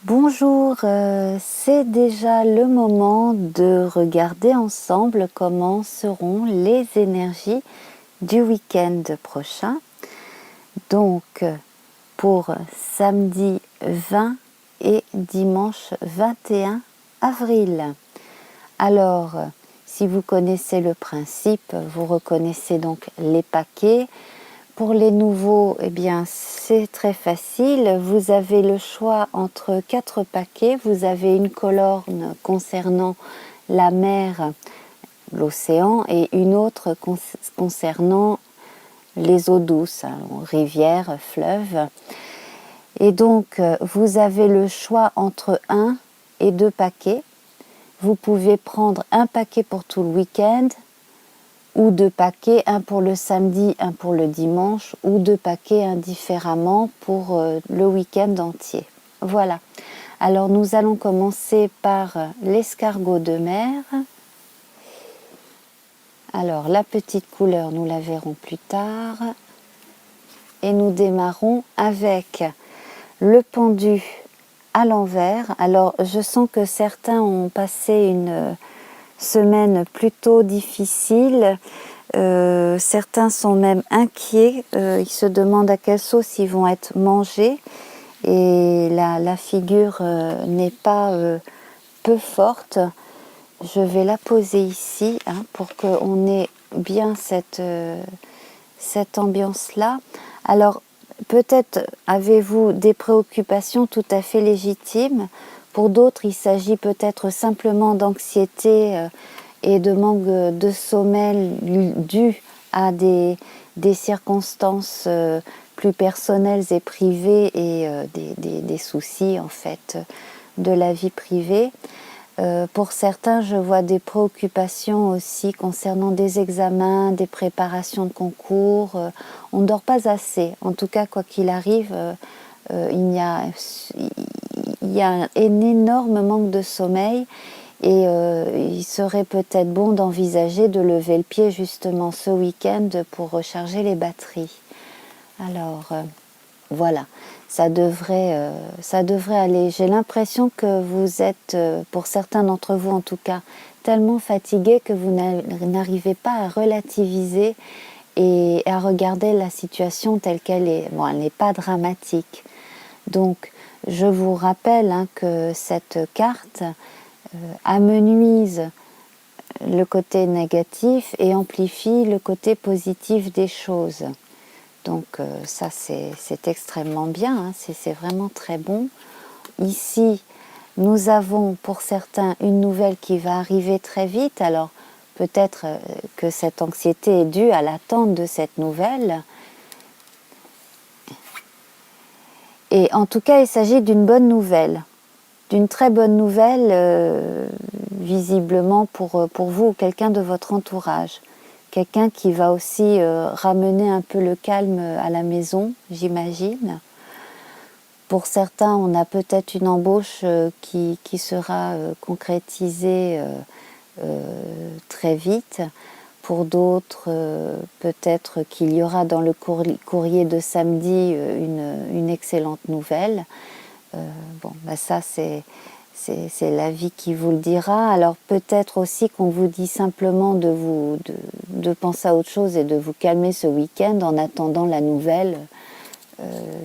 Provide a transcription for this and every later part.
Bonjour, c'est déjà le moment de regarder ensemble comment seront les énergies du week-end prochain. Donc pour samedi 20 et dimanche 21 avril. Alors, si vous connaissez le principe, vous reconnaissez donc les paquets. Pour les nouveaux, eh bien, c'est très facile. Vous avez le choix entre 4 paquets. Vous avez une colonne concernant la mer, l'océan, et une autre concernant les eaux douces, rivières, fleuves. Et donc, vous avez le choix entre 1 et 2 paquets. Vous pouvez prendre un paquet pour tout le week-end, ou 2 paquets, un pour le samedi, un pour le dimanche, ou 2 paquets indifféremment pour le week-end entier. Voilà. Alors nous allons commencer par l'escargot de mer. Alors la petite couleur, nous la verrons plus tard. Et nous démarrons avec le pendu à l'envers. Alors je sens que certains ont passé une semaine plutôt difficile. Certains sont même inquiets, ils se demandent à quelle sauce ils vont être mangés, et la figure n'est pas peu forte. Je vais la poser ici pour qu'on ait bien cette ambiance-là. Alors peut-être avez-vous des préoccupations tout à fait légitimes. Pour d'autres, il s'agit peut-être simplement d'anxiété et de manque de sommeil dû à des circonstances plus personnelles et privées, et des soucis en fait de la vie privée. Pour certains, je vois des préoccupations aussi concernant des examens, des préparations de concours. On ne dort pas assez. En tout cas, quoi qu'il arrive, il y a un énorme manque de sommeil. Et il serait peut-être bon d'envisager de lever le pied justement ce week-end pour recharger les batteries. Alors voilà, ça devrait aller. J'ai l'impression que vous êtes, pour certains d'entre vous en tout cas, tellement fatigués que vous n'arrivez pas à relativiser et à regarder la situation telle qu'elle est. Bon, elle n'est pas dramatique. Donc je vous rappelle que cette carte amenuise le côté négatif et amplifie le côté positif des choses. Donc ça c'est extrêmement bien, c'est vraiment très bon. Ici nous avons pour certains une nouvelle qui va arriver très vite. Alors peut-être que cette anxiété est due à l'attente de cette nouvelle. Et en tout cas il s'agit d'une bonne nouvelle. D'une très bonne nouvelle, visiblement pour vous ou quelqu'un de votre entourage. Quelqu'un qui va aussi ramener un peu le calme à la maison, j'imagine. Pour certains, on a peut-être une embauche qui sera concrétisée très vite. Pour d'autres, peut-être qu'il y aura dans le courrier de samedi une excellente nouvelle. Bon, ça c'est la vie qui vous le dira. Alors peut-être aussi qu'on vous dit simplement de penser à autre chose et de vous calmer ce week-end en attendant la nouvelle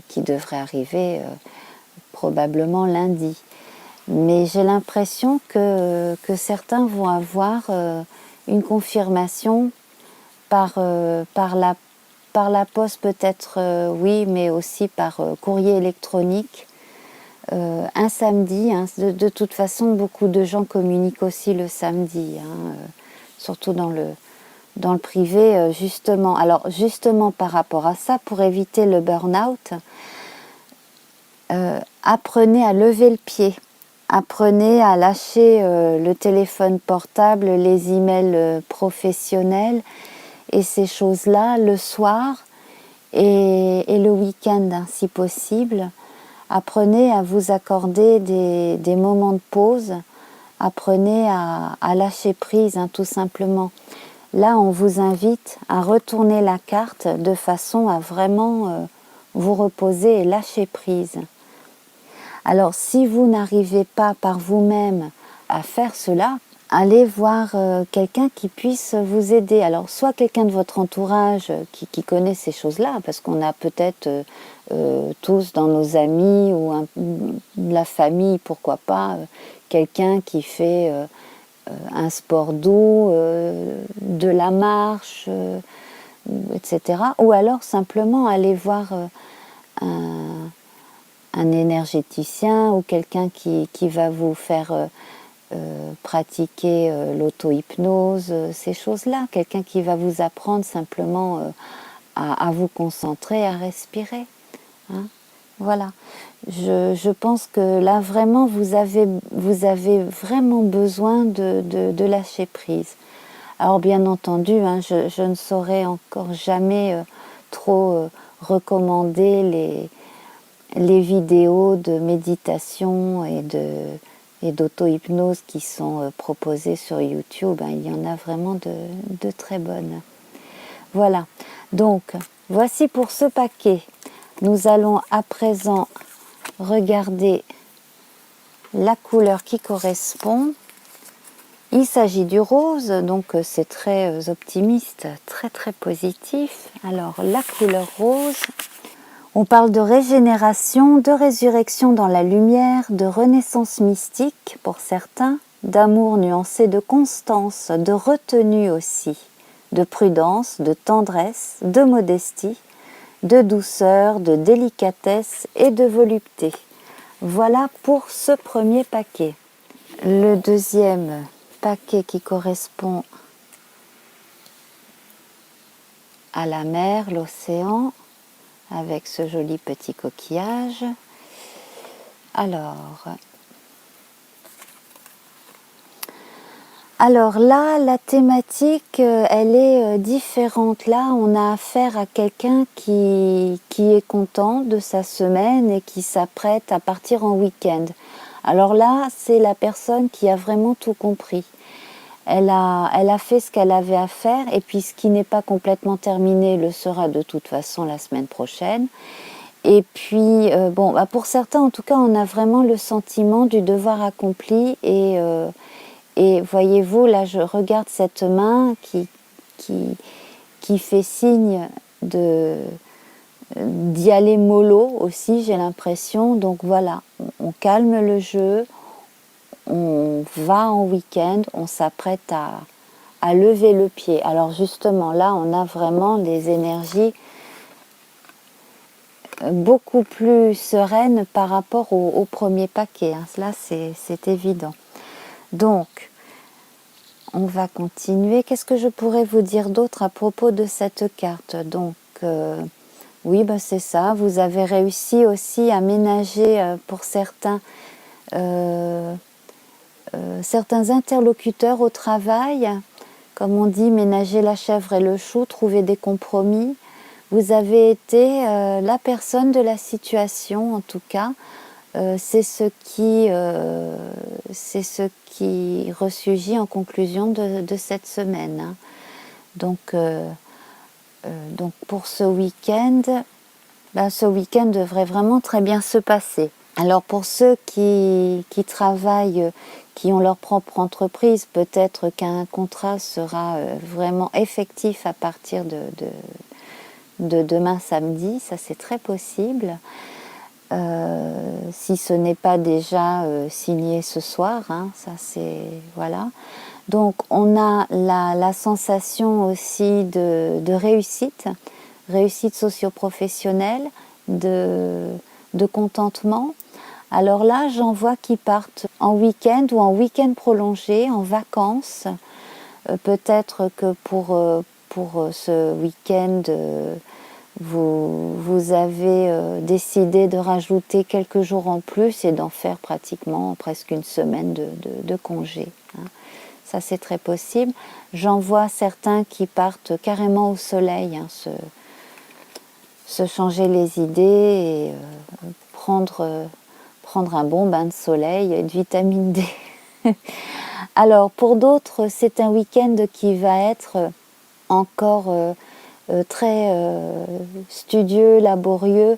qui devrait arriver probablement lundi. Mais j'ai l'impression que certains vont avoir une confirmation par la poste peut-être, oui, mais aussi par courrier électronique. Un samedi, de toute façon beaucoup de gens communiquent aussi le samedi, surtout dans le privé justement. Alors justement par rapport à ça, pour éviter le burn-out, apprenez à lever le pied, apprenez à lâcher le téléphone portable, les emails professionnels et ces choses-là le soir et le week-end si possible. Apprenez à vous accorder des moments de pause, apprenez à lâcher prise tout simplement. Là, on vous invite à retourner la carte de façon à vraiment vous reposer et lâcher prise. Alors si vous n'arrivez pas par vous-même à faire cela, allez voir quelqu'un qui puisse vous aider. Alors soit quelqu'un de votre entourage qui connaît ces choses-là, parce qu'on a peut-être tous dans nos amis ou la famille, pourquoi pas, quelqu'un qui fait un sport doux, de la marche, etc. Ou alors simplement aller voir un énergéticien ou quelqu'un qui va vous faire pratiquer l'auto-hypnose, ces choses-là. Quelqu'un qui va vous apprendre simplement à vous concentrer, à respirer. Hein. Voilà. Je pense que là, vraiment, vous avez vraiment besoin de lâcher prise. Alors, bien entendu, hein, je ne saurais encore jamais trop recommander les vidéos de méditation et d'auto-hypnose qui sont proposées sur YouTube. Hein. Il y en a vraiment de très bonnes. Voilà. Donc, voici pour ce paquet. Nous allons à présent regarder la couleur qui correspond. Il s'agit du rose, donc c'est très optimiste, très très positif. Alors la couleur rose, on parle de régénération, de résurrection dans la lumière, de renaissance mystique pour certains, d'amour nuancé, de constance, de retenue aussi, de prudence, de tendresse, de modestie, de douceur, de délicatesse et de volupté. Voilà pour ce premier paquet. Le deuxième paquet qui correspond à la mer, l'océan, avec ce joli petit coquillage. Alors là, la thématique, elle est différente. Là, on a affaire à quelqu'un qui est content de sa semaine et qui s'apprête à partir en week-end. Alors là, c'est la personne qui a vraiment tout compris. Elle a fait ce qu'elle avait à faire, et puis ce qui n'est pas complètement terminé le sera de toute façon la semaine prochaine. Et puis, pour certains, en tout cas, on a vraiment le sentiment du devoir accompli. Et voyez-vous, là, je regarde cette main qui fait signe d'y aller mollo aussi, j'ai l'impression. Donc voilà, on calme le jeu, on va en week-end, on s'apprête à lever le pied. Alors justement, là, on a vraiment des énergies beaucoup plus sereines par rapport au premier paquet. Hein. Là, c'est évident. Donc, on va continuer. Qu'est-ce que je pourrais vous dire d'autre à propos de cette carte? Donc, oui, c'est ça. Vous avez réussi aussi à ménager pour certains interlocuteurs au travail. Comme on dit, ménager la chèvre et le chou, trouver des compromis. Vous avez été la personne de la situation, en tout cas. C'est ce qui ressurgit en conclusion de cette semaine. Hein. Donc pour ce week-end devrait vraiment très bien se passer. Alors pour ceux qui travaillent, qui ont leur propre entreprise, peut-être qu'un contrat sera vraiment effectif à partir de demain samedi, ça c'est très possible. Si ce n'est pas déjà signé ce soir, hein, ça c'est voilà. Donc on a la sensation aussi de réussite socio-professionnelle, de contentement. Alors là, j'en vois qui partent en week-end ou en week-end prolongé, en vacances. Peut-être que pour ce week-end, vous avez décidé de rajouter quelques jours en plus et d'en faire pratiquement presque une semaine de congé. Hein. Ça, c'est très possible. J'en vois certains qui partent carrément au soleil, hein, se changer les idées et prendre un bon bain de soleil et de vitamine D. Alors, pour d'autres, c'est un week-end qui va être encore très studieux, laborieux,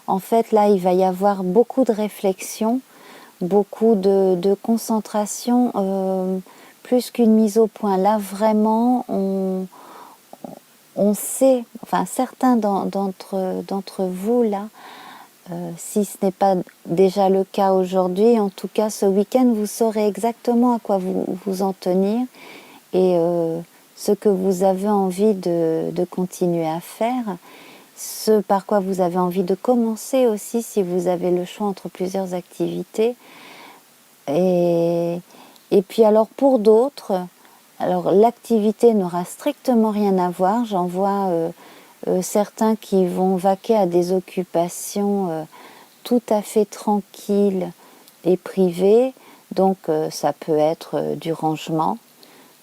En fait, là, il va y avoir beaucoup de réflexion, beaucoup de concentration, plus qu'une mise au point. Là, vraiment, on sait, enfin certains d'entre vous, là, si ce n'est pas déjà le cas aujourd'hui, en tout cas ce week-end, vous saurez exactement à quoi vous en tenir et ce que vous avez envie de continuer à faire, ce par quoi vous avez envie de commencer aussi si vous avez le choix entre plusieurs activités. Et puis alors pour d'autres, alors l'activité n'aura strictement rien à voir. J'en vois certains qui vont vaquer à des occupations tout à fait tranquilles et privées. Donc ça peut être du rangement,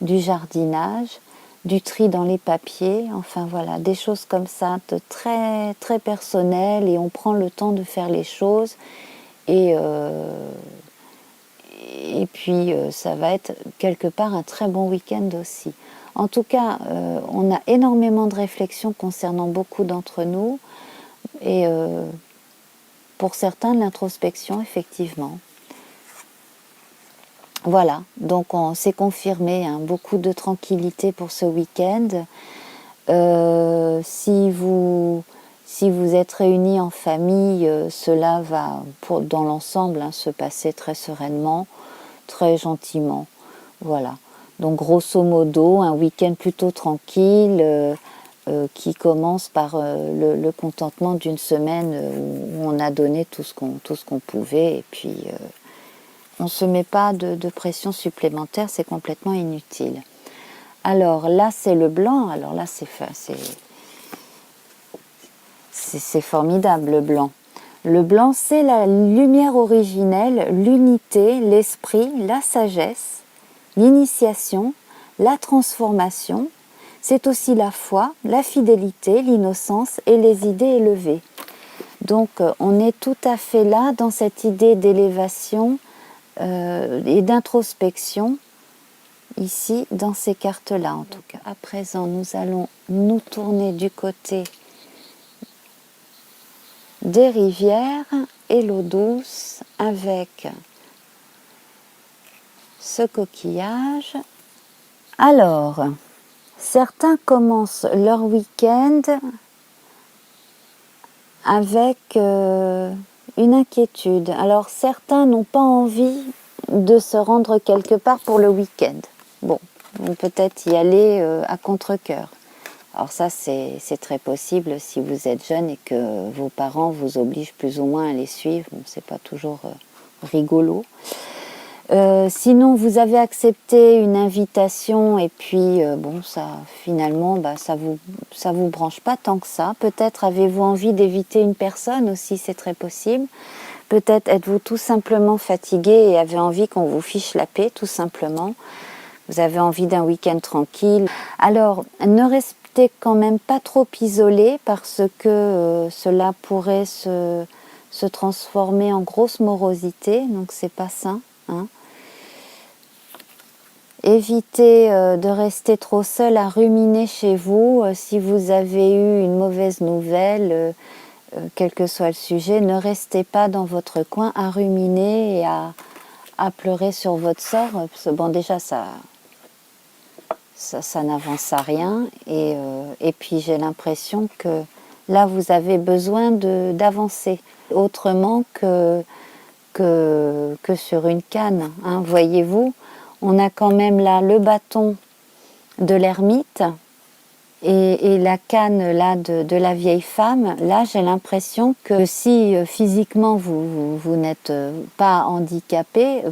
du jardinage, du tri dans les papiers, enfin voilà, des choses comme ça, de très très personnelles, et on prend le temps de faire les choses et puis ça va être quelque part un très bon week-end aussi. En tout cas, on a énormément de réflexions concernant beaucoup d'entre nous et pour certains de l'introspection effectivement. Voilà, donc on s'est confirmé, hein, beaucoup de tranquillité pour ce week-end. Si vous êtes réunis en famille, cela va, dans l'ensemble, hein, se passer très sereinement, très gentiment. Voilà. Donc grosso modo, un week-end plutôt tranquille qui commence par le contentement d'une semaine où on a donné tout ce qu'on pouvait et puis on ne se met pas de pression supplémentaire, c'est complètement inutile. Alors là, c'est le blanc. Alors là, c'est formidable, le blanc. Le blanc, c'est la lumière originelle, l'unité, l'esprit, la sagesse, l'initiation, la transformation. C'est aussi la foi, la fidélité, l'innocence et les idées élevées. Donc, on est tout à fait là dans cette idée d'élévation et d'introspection, ici, dans ces cartes-là en tout cas. À présent, nous allons nous tourner du côté des rivières et l'eau douce avec ce coquillage. Alors, certains commencent leur week-end avec une inquiétude. Alors, certains n'ont pas envie de se rendre quelque part pour le week-end. Bon, vont peut-être y aller à contre-cœur. Alors ça, c'est très possible si vous êtes jeune et que vos parents vous obligent plus ou moins à les suivre. Bon, c'est pas toujours rigolo. Sinon, vous avez accepté une invitation et puis bon, ça finalement, ça vous branche pas tant que ça. Peut-être avez-vous envie d'éviter une personne aussi, c'est très possible. Peut-être êtes-vous tout simplement fatigué et avez envie qu'on vous fiche la paix, tout simplement. Vous avez envie d'un week-end tranquille. Alors, ne restez quand même pas trop isolé parce que cela pourrait se transformer en grosse morosité, donc c'est pas sain, hein. Évitez de rester trop seul à ruminer chez vous. Si vous avez eu une mauvaise nouvelle, quel que soit le sujet, ne restez pas dans votre coin à ruminer et à pleurer sur votre sort. Parce que bon, déjà, ça n'avance à rien. Et puis, j'ai l'impression que là, vous avez besoin d'avancer autrement que sur une canne, hein, voyez-vous. On a quand même là le bâton de l'ermite et la canne là de la vieille femme. Là, j'ai l'impression que si physiquement vous n'êtes pas handicapé,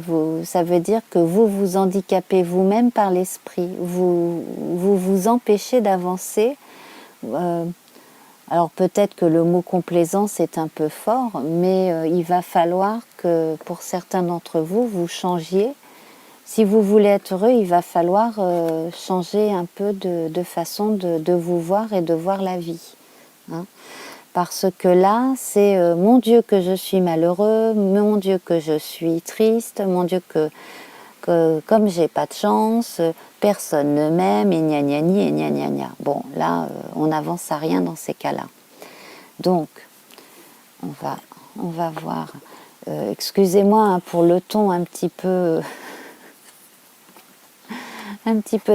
ça veut dire que vous vous handicapez vous-même par l'esprit. Vous empêchez d'avancer. Alors peut-être que le mot complaisance est un peu fort, mais il va falloir que pour certains d'entre vous, vous changiez. Si vous voulez être heureux, il va falloir changer un peu de façon de vous voir et de voir la vie, hein. Parce que là, c'est mon Dieu que je suis malheureux, mon Dieu que je suis triste, mon Dieu que comme j'ai pas de chance, personne ne m'aime, et gna gna gna et gna gna gna. Bon, là, on n'avance à rien dans ces cas-là. Donc, on va voir. Excusez-moi hein, pour le ton un petit peu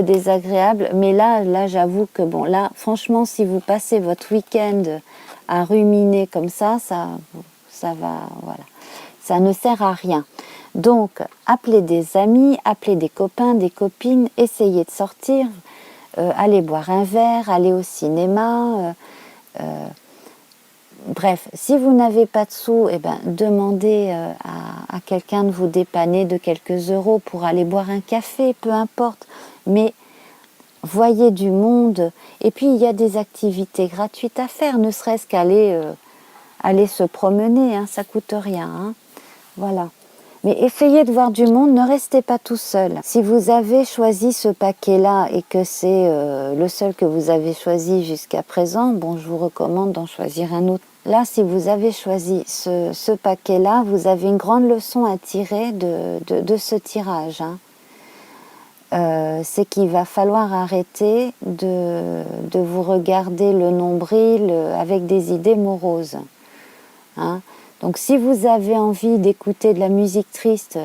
désagréable, mais là j'avoue que bon, là franchement si vous passez votre week-end à ruminer comme ça va, voilà, ça ne sert à rien. Donc appelez des amis, appelez des copains, des copines, essayez de sortir, allez boire un verre, allez au cinéma, bref, si vous n'avez pas de sous, eh ben, demandez à quelqu'un de vous dépanner de quelques euros pour aller boire un café, peu importe. Mais voyez du monde. Et puis, il y a des activités gratuites à faire, ne serait-ce qu'aller aller se promener, hein, ça coûte rien. Hein. Voilà. Mais essayez de voir du monde, ne restez pas tout seul. Si vous avez choisi ce paquet-là et que c'est le seul que vous avez choisi jusqu'à présent, bon, je vous recommande d'en choisir un autre. Là, si vous avez choisi ce paquet-là, vous avez une grande leçon à tirer de ce tirage. Hein. C'est qu'il va falloir arrêter de vous regarder le nombril avec des idées moroses. Hein. Donc si vous avez envie d'écouter de la musique triste,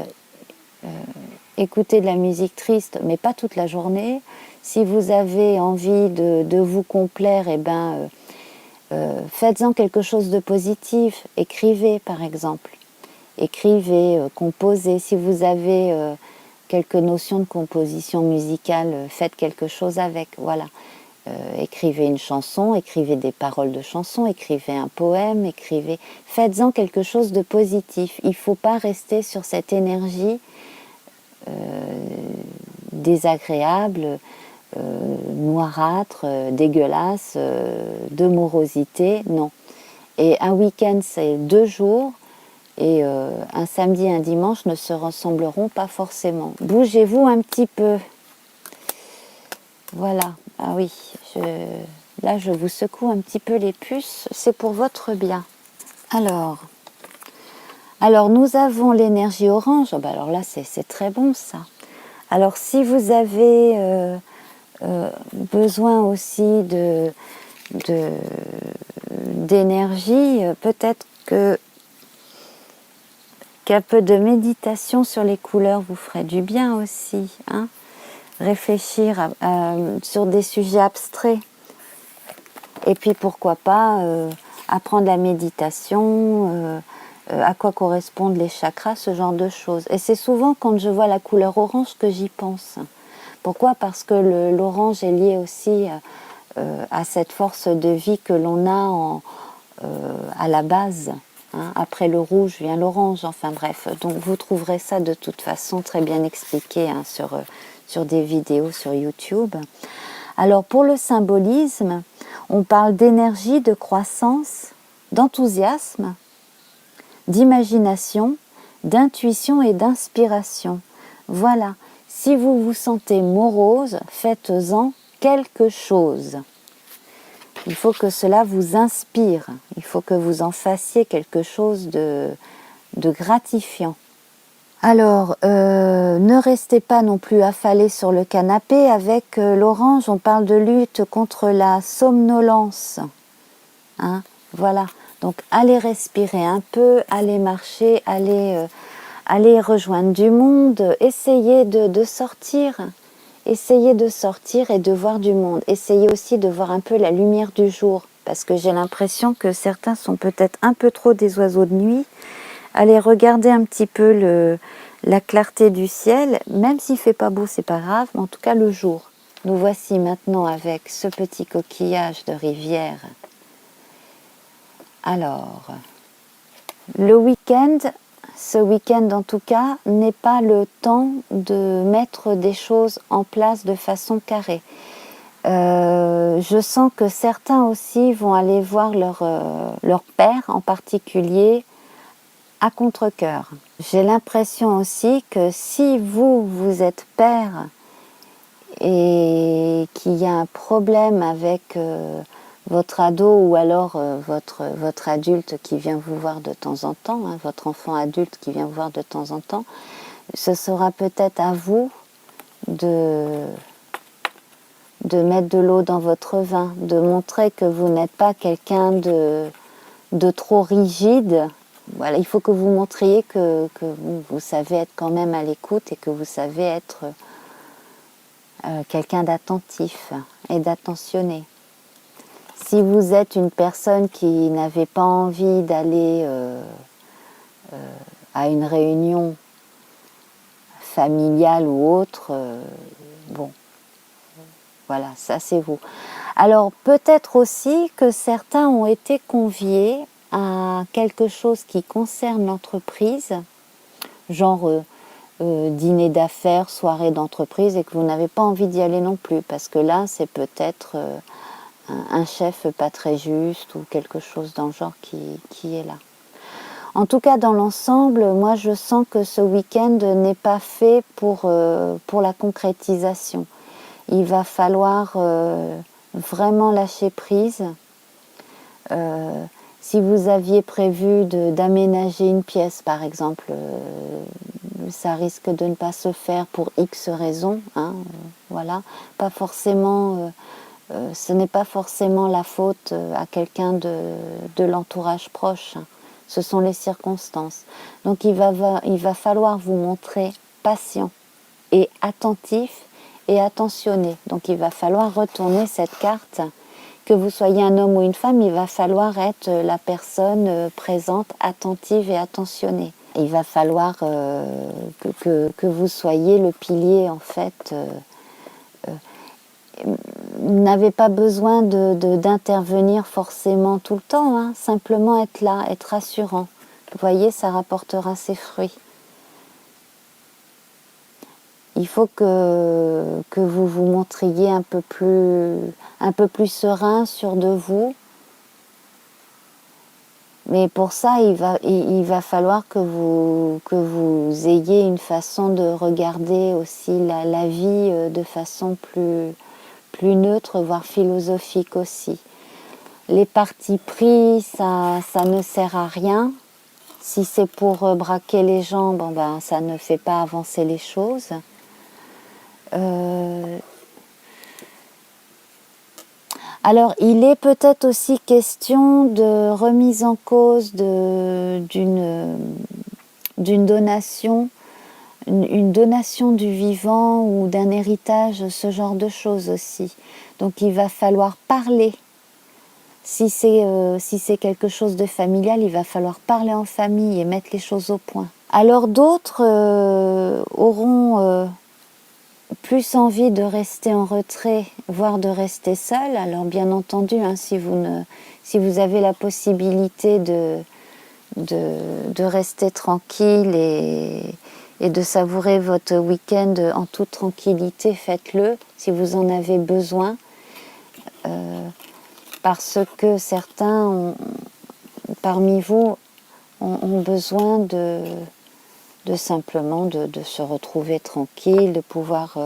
écoutez de la musique triste, mais pas toute la journée. Si vous avez envie de vous complaire, eh ben, faites-en quelque chose de positif. Écrivez par exemple. Écrivez, composez. Si vous avez quelques notions de composition musicale, faites quelque chose avec. Voilà. Écrivez une chanson, écrivez des paroles de chanson, écrivez un poème, faites-en quelque chose de positif. Il ne faut pas rester sur cette énergie désagréable, noirâtre, dégueulasse, de morosité, non. Et un week-end, c'est 2 jours, et un samedi et un dimanche ne se ressembleront pas forcément. Bougez-vous un petit peu. Voilà. Ah oui, là je vous secoue un petit peu les puces, c'est pour votre bien. Alors nous avons l'énergie orange, oh, bah alors là c'est très bon ça. Alors si vous avez besoin aussi d'énergie, peut-être qu'un peu de méditation sur les couleurs vous ferait du bien aussi, hein. Réfléchir sur des sujets abstraits. Et puis pourquoi pas apprendre la méditation, à quoi correspondent les chakras, ce genre de choses. Et c'est souvent quand je vois la couleur orange que j'y pense. Pourquoi ? Parce que l'orange est lié aussi à cette force de vie que l'on a à la base. Hein. Après le rouge vient l'orange, enfin bref. Donc vous trouverez ça de toute façon très bien expliqué hein, sur des vidéos sur YouTube. Alors pour le symbolisme, on parle d'énergie, de croissance, d'enthousiasme, d'imagination, d'intuition et d'inspiration. Voilà, si vous vous sentez morose, faites-en quelque chose. Il faut que cela vous inspire, il faut que vous en fassiez quelque chose de gratifiant. Alors, ne restez pas non plus affalés sur le canapé. Avec l'orange, on parle de lutte contre la somnolence. Hein, voilà. Donc, allez respirer un peu, allez marcher, allez rejoindre du monde. Essayez de sortir. Essayez de sortir et de voir du monde. Essayez aussi de voir un peu la lumière du jour. Parce que j'ai l'impression que certains sont peut-être un peu trop des oiseaux de nuit. Allez regarder un petit peu la clarté du ciel, même s'il ne fait pas beau, c'est pas grave, mais en tout cas le jour. Nous voici maintenant avec ce petit coquillage de rivière. Alors, ce week-end en tout cas, n'est pas le temps de mettre des choses en place de façon carrée. Je sens que certains aussi vont aller voir leur père en particulier, à contre-cœur. J'ai l'impression aussi que si vous êtes père et qu'il y a un problème avec votre ado ou alors votre adulte qui vient vous voir de temps en temps, hein, votre enfant adulte qui vient vous voir de temps en temps, ce sera peut-être à vous de mettre de l'eau dans votre vin, de montrer que vous n'êtes pas quelqu'un de de trop rigide. Voilà, il faut que vous montriez que vous savez être quand même à l'écoute et que vous savez être quelqu'un d'attentif et d'attentionné. Si vous êtes une personne qui n'avait pas envie d'aller à une réunion familiale ou autre, bon, voilà, ça c'est vous. Alors peut-être aussi que certains ont été conviés à quelque chose qui concerne l'entreprise, genre dîner d'affaires, soirée d'entreprise, et que vous n'avez pas envie d'y aller non plus, parce que là c'est peut-être un chef pas très juste ou quelque chose dans le genre qui est là. En tout cas, dans l'ensemble, moi je sens que ce week-end n'est pas fait pour la concrétisation. Il va falloir vraiment lâcher prise. Si vous aviez prévu d'aménager une pièce, par exemple, ça risque de ne pas se faire pour X raisons. Hein, voilà, pas forcément. Ce n'est pas forcément la faute à quelqu'un de l'entourage proche. Ce sont les circonstances. Donc il va falloir vous montrer patient et attentif et attentionné. Donc il va falloir retourner cette carte. Que vous soyez un homme ou une femme, il va falloir être la personne présente, attentive et attentionnée. Il va falloir que vous soyez le pilier en fait. Vous n'avez pas besoin d'intervenir forcément tout le temps, hein. Simplement être là, être rassurant. Vous voyez, ça rapportera ses fruits. Il faut que vous vous montriez un peu plus serein, sûr de vous. Mais pour ça, il va falloir que vous ayez une façon de regarder aussi la vie de façon plus neutre, voire philosophique aussi. Les partis pris, ça ne sert à rien. Si c'est pour braquer les gens, bon ben, ça ne fait pas avancer les choses. Alors, il est peut-être aussi question de remise en cause d'une donation, une donation du vivant ou d'un héritage, ce genre de choses aussi. Donc, il va falloir parler. Si c'est quelque chose de familial, il va falloir parler en famille et mettre les choses au point. Alors, d'autres auront plus envie de rester en retrait, voire de rester seul. Alors bien entendu, hein, si vous avez la possibilité de rester tranquille et de savourer votre week-end en toute tranquillité, faites-le si vous en avez besoin. Parce que certains parmi vous ont besoin de simplement de se retrouver tranquille, de pouvoir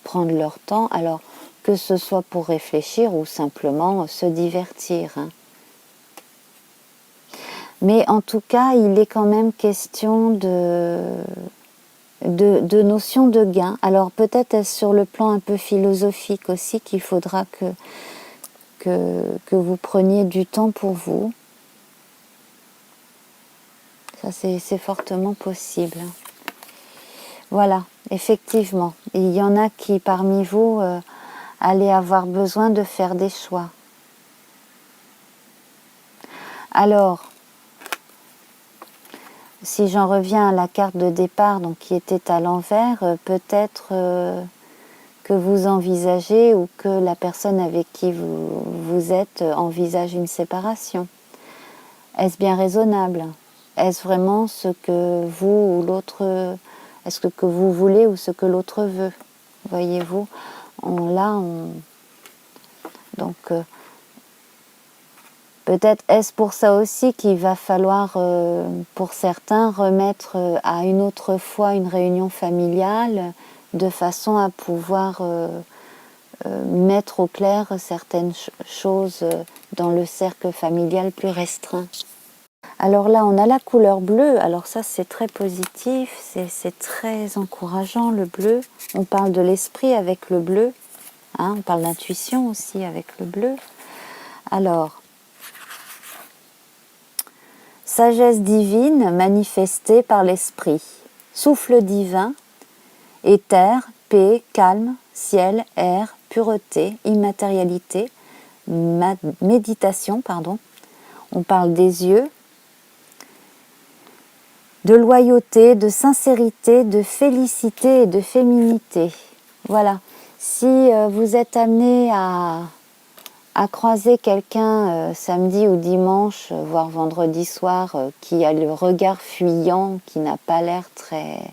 prendre leur temps, alors que ce soit pour réfléchir ou simplement se divertir. Hein. Mais en tout cas, il est quand même question de notion de gain. Alors peut-être sur le plan un peu philosophique aussi qu'il faudra que vous preniez du temps pour vous. Ça, c'est fortement possible. Voilà, effectivement. Il y en a qui, parmi vous, allaient avoir besoin de faire des choix. Alors, si j'en reviens à la carte de départ, donc qui était à l'envers, peut-être que vous envisagez ou que la personne avec qui vous êtes envisage une séparation. Est-ce bien raisonnable ? Est-ce vraiment ce que vous ou l'autre, est-ce que vous voulez ou ce que l'autre veut ? Voyez-vous, donc peut-être est-ce pour ça aussi qu'il va falloir, pour certains, remettre à une autre fois une réunion familiale de façon à pouvoir mettre au clair certaines choses dans le cercle familial plus restreint. Alors là, on a la couleur bleue. Alors ça, c'est très positif, c'est très encourageant, le bleu. On parle de l'esprit avec le bleu. Hein, on parle d'intuition aussi avec le bleu. Alors, sagesse divine manifestée par l'esprit, souffle divin, éther, paix, calme, ciel, air, pureté, immatérialité, méditation, pardon. On parle des yeux, de loyauté, de sincérité, de félicité et de féminité. Voilà. Si vous êtes amené à croiser quelqu'un samedi ou dimanche, voire vendredi soir, qui a le regard fuyant, qui n'a pas l'air très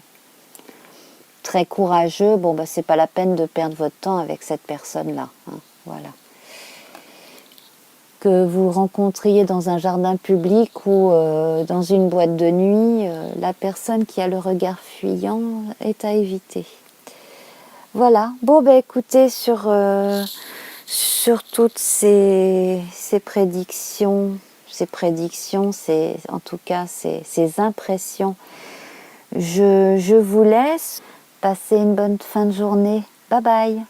courageux, bon, bah, c'est pas la peine de perdre votre temps avec cette personne-là. Hein, voilà. Que vous rencontriez dans un jardin public ou dans une boîte de nuit, la personne qui a le regard fuyant est à éviter. Voilà. Bon, bah, écoutez, sur toutes ces prédictions, en tout cas ces impressions, je vous laisse. Passez une bonne fin de journée. Bye bye.